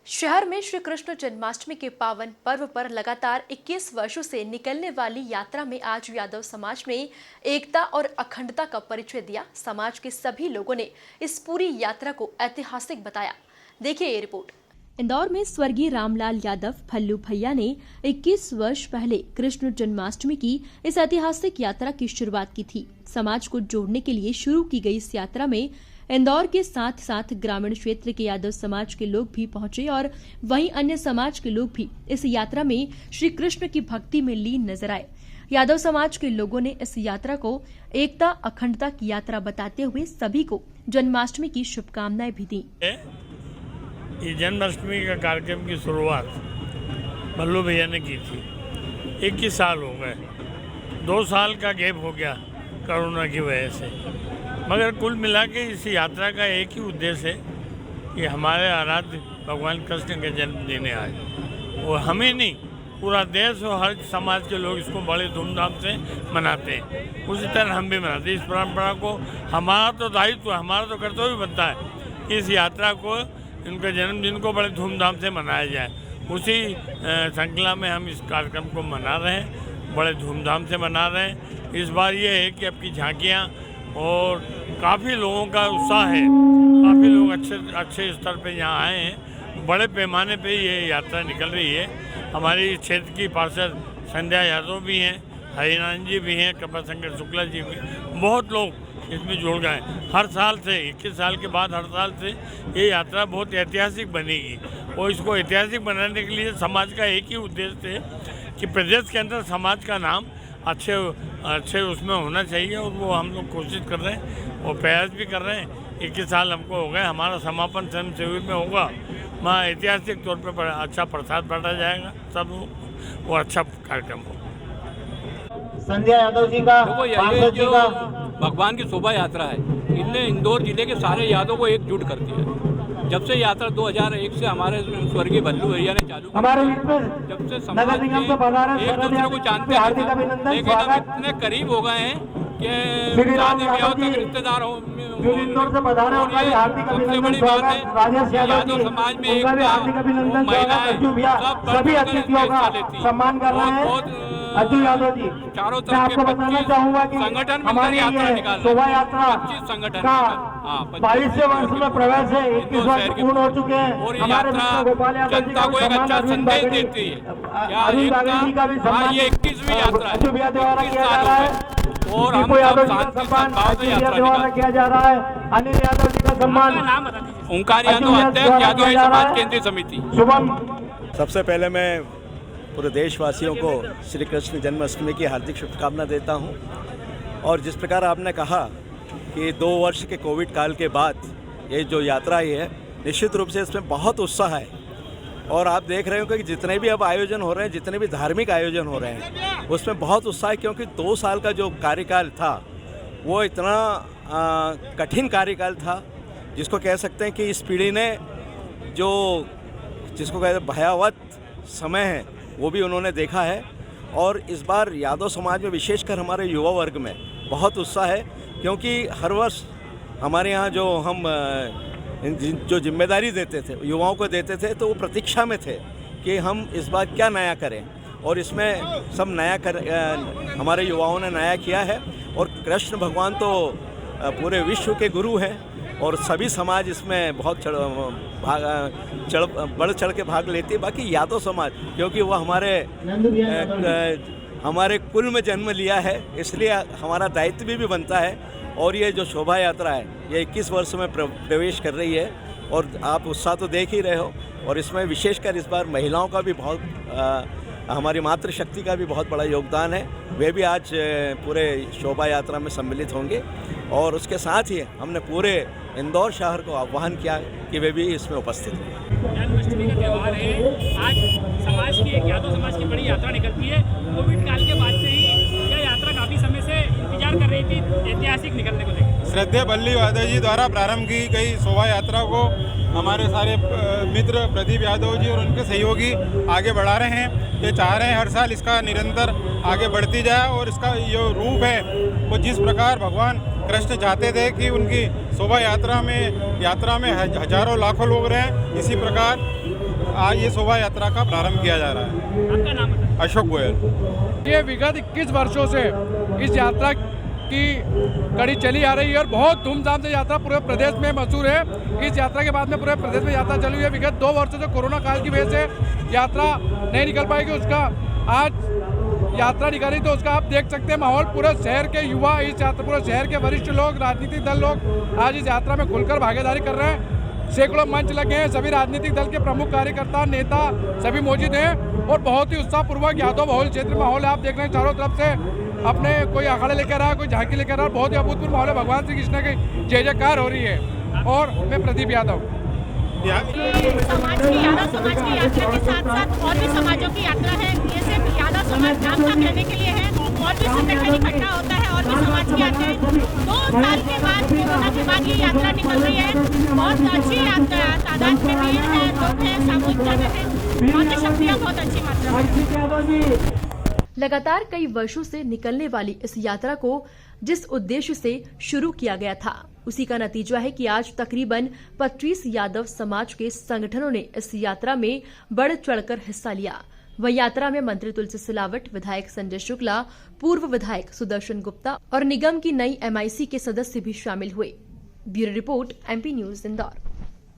शहर में श्री कृष्ण जन्माष्टमी के पावन पर्व पर लगातार 21 वर्षों से निकलने वाली यात्रा में आज यादव समाज ने एकता और अखंडता का परिचय दिया। समाज के सभी लोगों ने इस पूरी यात्रा को ऐतिहासिक बताया। देखिए ये रिपोर्ट। इंदौर में स्वर्गीय रामलाल यादव फल्लू भैया ने 21 वर्ष पहले कृष्ण जन्माष्टमी की इस ऐतिहासिक यात्रा की शुरुआत की थी। समाज को जोड़ने के लिए शुरू की गई इस यात्रा में इंदौर के साथ साथ ग्रामीण क्षेत्र के यादव समाज के लोग भी पहुंचे और वहीं अन्य समाज के लोग भी इस यात्रा में श्री कृष्ण की भक्ति में लीन नजर आए। यादव समाज के लोगों ने इस यात्रा को एकता अखंडता की यात्रा बताते हुए सभी को जन्माष्टमी की शुभकामनाएं भी दी। ये जन्माष्टमी का कार्यक्रम की शुरुआत भल्लू भैया ने की थी। 21 साल हो गए, 2 साल का गैप हो गया कोरोना की वजह से, मगर कुल मिला के इस यात्रा का एक ही उद्देश्य है कि हमारे आराध्य भगवान कृष्ण के जन्मदिन है आज। और हमें नहीं, पूरा देश और हर समाज के लोग इसको बड़े धूमधाम से मनाते हैं। उसी तरह हम भी मनाते हैं। इस परंपरा को हमारा तो दायित्व, हमारा तो कर्तव्य बनता है कि इस यात्रा को, इनके जन्मदिन को बड़े धूमधाम से मनाया जाए। उसी श्रृंखला में हम इस कार्यक्रम को मना रहे हैं, बड़े धूमधाम से मना रहे हैं। इस बार ये है कि अब की झांकियाँ और काफ़ी लोगों का उत्साह है, काफ़ी लोग अच्छे स्तर पे यहाँ आए हैं। बड़े पैमाने पे ये यात्रा निकल रही है। हमारी क्षेत्र की पार्षद संध्या यादव भी हैं, हरिनारायण जी भी हैं, कृपा शंकर शुक्ला जी भी, बहुत लोग इसमें जुड़ गए। हर साल से 21 साल के बाद हर साल से ये यात्रा बहुत ऐतिहासिक बनेगी। और इसको ऐतिहासिक बनाने के लिए समाज का एक ही उद्देश्य है कि प्रदेश के अंदर समाज का नाम अच्छे उसमें होना चाहिए। और वो हम लोग कोशिश कर रहे हैं और प्रयास भी कर रहे हैं। 21 साल हमको हो गए। हमारा समापन स्वयं शिविर में होगा, वहाँ ऐतिहासिक तौर पर अच्छा प्रसाद बांटा जाएगा, सब वो अच्छा कार्यक्रम हो। संध्या यादव जी का, ये जो भगवान की शोभा यात्रा है, इनने इंदौर जिले के सारे यादव को एकजुट कर दिया है। जब से यात्रा 2001 से हमारे स्वर्गीय भल्लू भैया ने चालू की, जब से समाज में एक दूसरे को जानते हैं, लेकिन अब इतने करीब हो गए हैं कि शादी ब्याह तक रिश्तेदार हो। सबसे बड़ी बात है यादव समाज में एक महिलाएं सब सभी अतिथियों का सम्मान कर रहे हैं। अज्जू यादव जी, चारों मैं आपको बताना चाहूंगा कि संगठन हमारी ये शोभा यात्रा 25 संगठन का 22वें वर्ष में प्रवेश है। 21 वर्ष पूर्ण हो चुके हैं। और ये यात्रा जनता को एक अच्छा संदेश देती है। अरुण बागड़ी जी का भी सम्मान ये 21वीं यात्रा है, अज्जू भैया द्वारा किया जा रहा है। और हम यादव सब जी का सम्मान शांति अज्जू भैया द्वारा किया जा रहा है। अनिल यादव जी का सम्मान ओंकार यादव अध्यक्ष यादव समाज केंद्रीय समिति। शुभम। सबसे पहले मैं पूरे देशवासियों को श्री कृष्ण जन्माष्टमी की हार्दिक शुभकामना देता हूं। और जिस प्रकार आपने कहा कि 2 वर्ष के कोविड काल के बाद ये जो यात्रा है, निश्चित रूप से इसमें बहुत उत्साह है। और आप देख रहे हो कि जितने भी अब आयोजन हो रहे हैं, जितने भी धार्मिक आयोजन हो रहे हैं, उसमें बहुत उत्साह है। क्योंकि 2 साल का जो कार्यकाल था वो इतना कठिन कार्यकाल था, जिसको कह सकते हैं कि इस पीढ़ी ने जिसको कहते हैं भयावह समय है, वो भी उन्होंने देखा है। और इस बार यादव समाज में, विशेषकर हमारे युवा वर्ग में बहुत उत्साह है। क्योंकि हर वर्ष हमारे यहाँ जो जिम्मेदारी देते थे, युवाओं को देते थे, तो वो प्रतीक्षा में थे कि हम इस बार क्या नया करें। और इसमें सब नया हमारे युवाओं ने नया किया है। और कृष्ण भगवान तो पूरे विश्व के गुरु हैं और सभी समाज इसमें बहुत बढ़ चढ़ के भाग लेती है। बाकी यादव समाज, क्योंकि वो हमारे कुल में जन्म लिया है, इसलिए हमारा दायित्व भी बनता है। और ये जो शोभा यात्रा है, ये 21 वर्ष में प्रवेश कर रही है। और आप उत्साह तो देख ही रहे हो। और इसमें विशेषकर इस बार महिलाओं का भी हमारी मातृशक्ति का भी बहुत बड़ा योगदान है। वे भी आज पूरे शोभा यात्रा में सम्मिलित होंगे। और उसके साथ ही हमने पूरे इंदौर शहर को आह्वान किया कि वे भी इसमें उपस्थित हों। जन्माष्टमी का त्यौहार है। आज समाज की, एक यादव समाज की बड़ी यात्रा निकलती है। कोविड काल के बाद से ही यह यात्रा काफ़ी समय से इंतजार कर रही थी, ऐतिहासिक निकलने को लेकर। श्रद्धेय भल्लू यादव जी द्वारा प्रारंभ की गई शोभा यात्रा को हमारे सारे मित्र प्रदीप यादव जी और उनके सहयोगी आगे बढ़ा रहे हैं। ये चाह रहे हैं हर साल इसका निरंतर आगे बढ़ती जाए। और इसका जो रूप है, वो जिस प्रकार भगवान कृष्ण चाहते थे कि उनकी शोभा यात्रा में हजारों लाखों लोग रहें, इसी प्रकार आज ये शोभा यात्रा का प्रारंभ किया जा रहा है। आपका नाम बताइए। अशोक गोयल। ये विगत 21 वर्षों से इस यात्रा की कड़ी चली आ रही है और बहुत धूमधाम से यात्रा पूरे प्रदेश में मशहूर है। इस यात्रा के बाद में पूरे प्रदेश में यात्रा चली हुई है। विगत 2 वर्षों से कोरोना काल की वजह से यात्रा नहीं निकल पाएगी, उसका आज यात्रा निकाली तो उसका आप देख सकते हैं माहौल। पूरे शहर के युवा इस यात्रा, पूरे शहर के वरिष्ठ लोग, राजनीतिक दल लोग आज इस यात्रा में खुलकर भागीदारी कर रहे हैं। सैकड़ों मंच लगे हैं, सभी राजनीतिक दल के प्रमुख कार्यकर्ता, नेता सभी मौजूद हैं और बहुत ही उत्साहपूर्वक यादव बहुल क्षेत्र माहौल है। आप देख रहे हैं चारों तरफ से अपने कोई अखाड़े लेकर रहा है, कोई झांकी लेकर रहा है। बहुत ही अभूतपूर्व माहौल है। भगवान श्री कृष्ण की जय जयकार हो रही है। और मैं प्रदीप यादव। समाज की यादव समाज की यात्रा के साथ साथ और भी समाजों की यात्रा है। ये सिर्फ यादव समाज नाम का कहने के लिए है, और भी संगठन इकट्ठा होता है और भी समाज की यात्रा है। 2 साल के बाद कोरोना के बाद ये यात्रा निकल रही है। बहुत अच्छी यात्रा, तादाद में भीड़ है, लोग हैं, सामूहिकता है, और शक्तियाँ बहुत अच्छी मात्रा में। लगातार कई वर्षों से निकलने वाली इस यात्रा को जिस उद्देश्य से शुरू किया गया था, उसी का नतीजा है कि आज तकरीबन 25 यादव समाज के संगठनों ने इस यात्रा में बढ़ चढ़कर हिस्सा लिया। वह यात्रा में मंत्री तुलसी सिलावट, विधायक संजय शुक्ला, पूर्व विधायक सुदर्शन गुप्ता और निगम की नई MIC के सदस्य भी शामिल हुए। Bureau report, MP news, Indore.